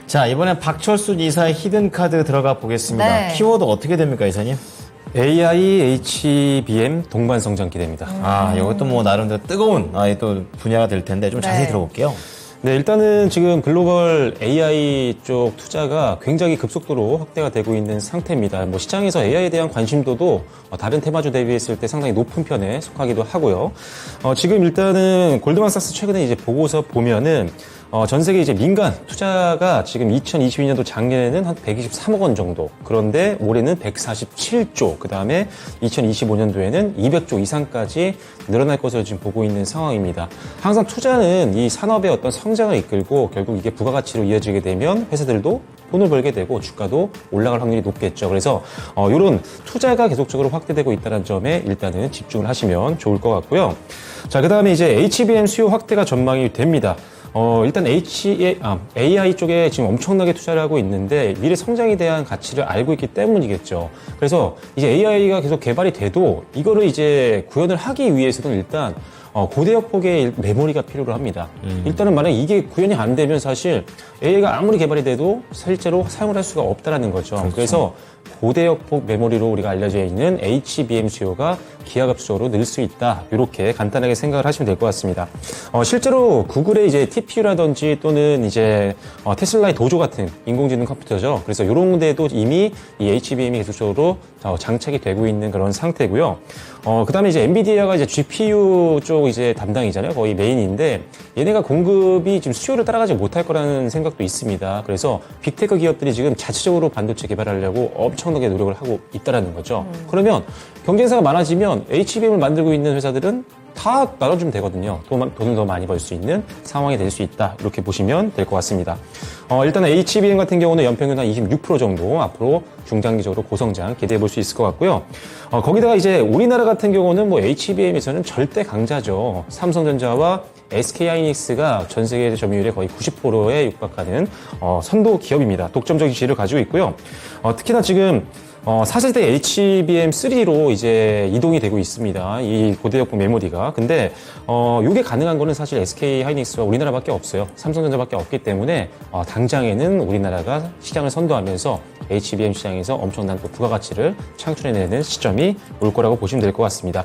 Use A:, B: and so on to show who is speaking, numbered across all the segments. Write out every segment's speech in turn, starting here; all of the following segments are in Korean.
A: 자, 이번엔 박철순 이사의 히든카드 들어가 보겠습니다.
B: 네.
A: 키워드 어떻게 됩니까, 이사님?
C: AI, HBM 동반 성장 기대입니다.
A: 이것도 뭐 나름대로 뜨거운 또 분야가 될 텐데 좀 자세히
B: 네.
A: 들어볼게요.
C: 네, 일단은 지금 글로벌 AI 쪽 투자가 굉장히 급속도로 확대가 되고 있는 상태입니다. 뭐 시장에서 AI에 대한 관심도도 다른 테마주 대비했을 때 상당히 높은 편에 속하기도 하고요. 지금 일단은 골드만삭스 최근에 이제 보고서 보면은 전 세계 이제 민간 투자가 지금 2022년도 작년에는 한 123억 원 정도. 그런데 올해는 147조. 그 다음에 2025년도에는 200조 이상까지 늘어날 것으로 지금 보고 있는 상황입니다. 항상 투자는 이 산업의 어떤 성장을 이끌고 결국 이게 부가가치로 이어지게 되면 회사들도 돈을 벌게 되고 주가도 올라갈 확률이 높겠죠. 그래서 이런 투자가 계속적으로 확대되고 있다는 점에 일단은 집중을 하시면 좋을 것 같고요. 자, 그 다음에 이제 HBM 수요 확대가 전망이 됩니다. 일단 AI 쪽에 지금 엄청나게 투자를 하고 있는데 미래 성장에 대한 가치를 알고 있기 때문이겠죠. 그래서 이제 AI가 계속 개발이 돼도 이거를 이제 구현을 하기 위해서는 일단 고대역 폭의 메모리가 필요로 합니다. 일단은 만약에 이게 구현이 안 되면 사실 AI가 아무리 개발이 돼도 실제로 사용을 할 수가 없다라는 거죠.
A: 그렇죠.
C: 그래서 고대역폭 메모리로 우리가 알려져 있는 HBM 수요가 기하급수적으로 늘 수 있다. 이렇게 간단하게 생각을 하시면 될 것 같습니다. 실제로 구글의 이제 TPU라든지 또는 이제 테슬라의 도조 같은 인공지능 컴퓨터죠. 그래서 이런 데도 이미 이 HBM이 계속적으로 장착이 되고 있는 그런 상태고요. 그다음에 이제 엔비디아가 이제 GPU 쪽 이제 담당이잖아요. 거의 메인인데 얘네가 공급이 지금 수요를 따라가지 못할 거라는 생각도 있습니다. 그래서 빅테크 기업들이 지금 자체적으로 반도체 개발하려고 엄청나게 노력을 하고 있다라는 거죠. 그러면 경쟁사가 많아지면 HBM을 만들고 있는 회사들은 다 나눠주면 되거든요. 돈을 더 많이 벌 수 있는 상황이 될 수 있다. 이렇게 보시면 될 것 같습니다. 일단은 HBM 같은 경우는 연평균 한 26% 정도 앞으로 중장기적으로 고성장 기대해 볼 수 있을 것 같고요. 거기다가 이제 우리나라 같은 경우는 뭐 HBM에서는 절대 강자죠. 삼성전자와 SK하이닉스가 전 세계 점유율의 거의 90%에 육박하는 선도 기업입니다. 독점적인 지위를 가지고 있고요. 특히나 지금 4세대 HBM3로 이제 이동이 되고 있습니다. 이 고대역폭 메모리가. 근데, 요게 가능한 거는 사실 SK 하이닉스와 우리나라밖에 없어요. 삼성전자밖에 없기 때문에, 당장에는 우리나라가 시장을 선도하면서 HBM 시장에서 엄청난 또 부가가치를 창출해내는 시점이 올 거라고 보시면 될 것 같습니다.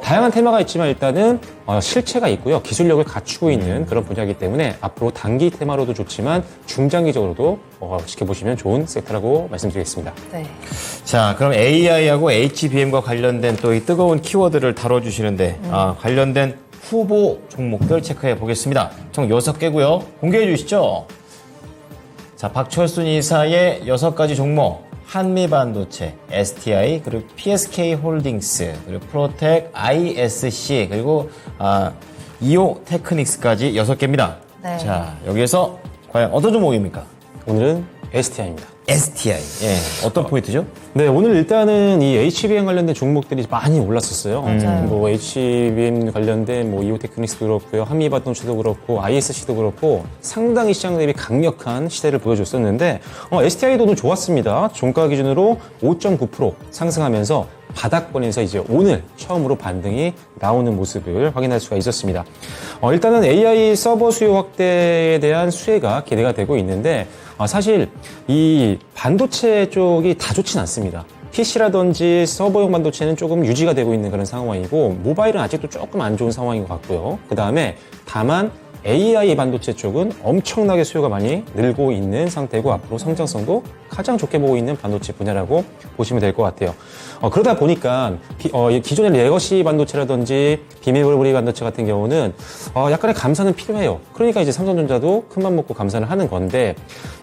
C: 다양한 테마가 있지만 일단은, 실체가 있고요. 기술력을 갖추고 있는 그런 분야이기 때문에 앞으로 단기 테마로도 좋지만 중장기적으로도 지켜보시면 좋은 섹터라고 말씀드리겠습니다.
B: 네.
A: 자, 그럼 AI하고 HBM과 관련된 또 이 뜨거운 키워드를 다뤄주시는데, 관련된 후보 종목들 체크해 보겠습니다. 총 6개고요. 공개해 주시죠. 자, 박철순 이사의 6가지 종목. 한미반도체, STI, 그리고 PSK 홀딩스, 그리고 프로텍, ISC, 그리고 이오 테크닉스까지 6개입니다.
B: 네.
A: 자, 여기에서 과연 어떤 종목입니까?
C: 오늘은 STI입니다.
A: STI. 예. 어떤 포인트죠?
C: 네, 오늘 일단은 이 HBM 관련된 종목들이 많이 올랐었어요.
B: 맞아요.
C: 뭐 HBM 관련된 뭐 이오테크닉스도 그렇고요, 한미반도체도 그렇고, ISC도 그렇고 상당히 시장 대비 강력한 시대를 보여줬었는데 STI도 오늘 좋았습니다. 종가 기준으로 5.9% 상승하면서 바닥권에서 이제 오늘 처음으로 반등이 나오는 모습을 확인할 수가 있었습니다. 일단은 AI 서버 수요 확대에 대한 수혜가 기대가 되고 있는데 사실 이 반도체 쪽이 다 좋진 않습니다. PC라든지 서버용 반도체는 조금 유지가 되고 있는 그런 상황이고 모바일은 아직도 조금 안 좋은 상황인 것 같고요. 그 다음에 다만 AI 반도체 쪽은 엄청나게 수요가 많이 늘고 있는 상태고 앞으로 성장성도 가장 좋게 보고 있는 반도체 분야라고 보시면 될 것 같아요. 그러다 보니까 기존의 레거시 반도체라든지 비메모리 반도체 같은 경우는 약간의 감산은 필요해요. 그러니까 이제 삼성전자도 큰맘 먹고 감산을 하는 건데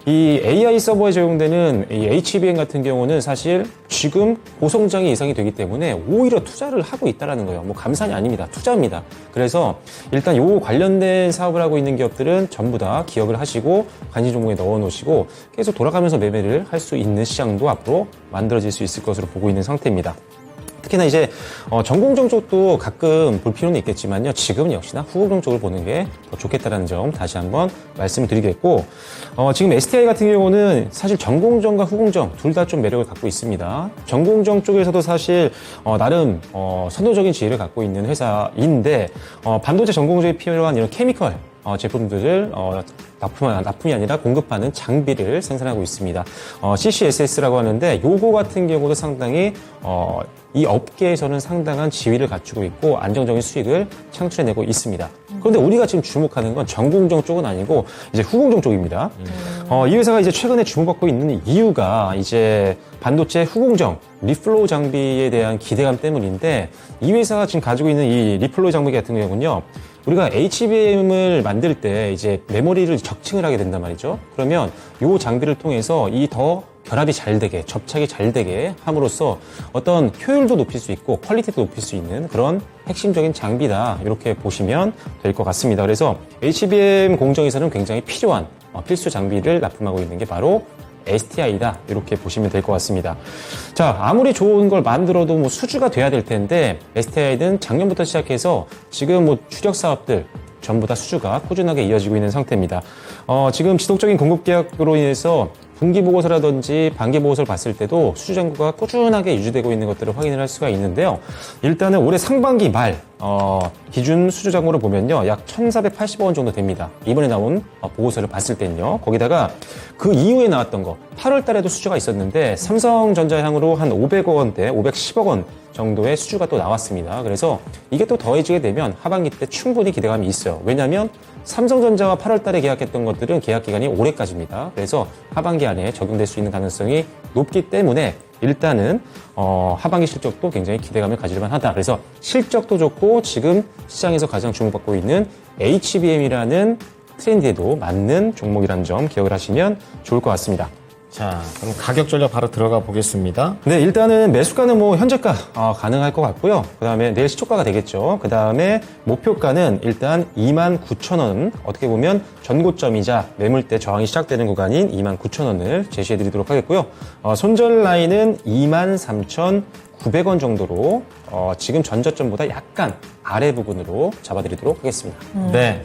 C: 이 AI 서버에 적용되는 이 HBM 같은 경우는 사실 지금 고성장이 예상이 되기 때문에 오히려 투자를 하고 있다는 거예요. 뭐 감산이 아닙니다. 투자입니다. 그래서 일단 요 관련된 사업을 하고 있는 기업들은 전부 다 기억을 하시고 관심 종목에 넣어 놓으시고 계속 돌아가면서 매매를 할 수 있는 시장도 앞으로 만들어질 수 있을 것으로 보고 있는 상태입니다. 특히나 이제 전공정 쪽도 가끔 볼 필요는 있겠지만요. 지금은 역시나 후공정 쪽을 보는 게 더 좋겠다는 점 다시 한번 말씀을 드리겠고 지금 STI 같은 경우는 사실 전공정과 후공정 둘 다 좀 매력을 갖고 있습니다. 전공정 쪽에서도 사실 나름 선도적인 지위를 갖고 있는 회사인데 반도체 전공정에 필요한 이런 케미컬 제품들을 납품이 아니라 공급하는 장비를 생산하고 있습니다. CCSS라고 하는데 요거 같은 경우도 상당히 이 업계에서는 상당한 지위를 갖추고 있고 안정적인 수익을 창출해내고 있습니다. 그런데 우리가 지금 주목하는 건 전공정 쪽은 아니고 이제 후공정 쪽입니다. 이 회사가 이제 최근에 주목받고 있는 이유가 이제 반도체 후공정 리플로우 장비에 대한 기대감 때문인데 이 회사가 지금 가지고 있는 이 리플로우 장비 같은 경우는요. 우리가 HBM을 만들 때 이제 메모리를 적층을 하게 된단 말이죠. 그러면 이 장비를 통해서 이 더 결합이 잘 되게, 접착이 잘 되게 함으로써 어떤 효율도 높일 수 있고 퀄리티도 높일 수 있는 그런 핵심적인 장비다. 이렇게 보시면 될 것 같습니다. 그래서 HBM 공정에서는 굉장히 필요한 필수 장비를 납품하고 있는 게 바로 STI다. 이렇게 보시면 될 것 같습니다. 자, 아무리 좋은 걸 만들어도 뭐 수주가 돼야 될 텐데 STI는 작년부터 시작해서 지금 뭐 주력 사업들 전부 다 수주가 꾸준하게 이어지고 있는 상태입니다. 지금 지속적인 공급 계약으로 인해서 분기 보고서라든지 반기 보고서를 봤을 때도 수주 잔고가 꾸준하게 유지되고 있는 것들을 확인을 할 수가 있는데요. 일단은 올해 상반기 말 기준 수주 잔고를 보면요. 약 1,480억 원 정도 됩니다. 이번에 나온 보고서를 봤을 때는요. 거기다가 그 이후에 나왔던 거 8월 달에도 수주가 있었는데 삼성전자 향으로 한 500억 원대, 510억 원 정도의 수주가 또 나왔습니다. 그래서 이게 또 더해지게 되면 하반기 때 충분히 기대감이 있어요. 왜냐하면 삼성전자와 8월 달에 계약했던 것들은 계약 기간이 올해까지입니다. 그래서 하반기 안에 적용될 수 있는 가능성이 높기 때문에 일단은 하반기 실적도 굉장히 기대감을 가질만 하다. 그래서 실적도 좋고 지금 시장에서 가장 주목받고 있는 HBM이라는 트렌드에도 맞는 종목이라는 점 기억을 하시면 좋을 것 같습니다.
A: 자, 그럼 가격 전략 바로 들어가 보겠습니다.
C: 네, 일단은 매수가는 뭐 현재가 가능할 것 같고요. 그 다음에 내일 시초가가 되겠죠. 그 다음에 목표가는 일단 29,000원. 어떻게 보면 전고점이자 매물대 저항이 시작되는 구간인 29,000원을 제시해 드리도록 하겠고요. 손절 라인은 23,900원 정도로 지금 전저점보다 약간 아래 부분으로 잡아드리도록 하겠습니다.
A: 네.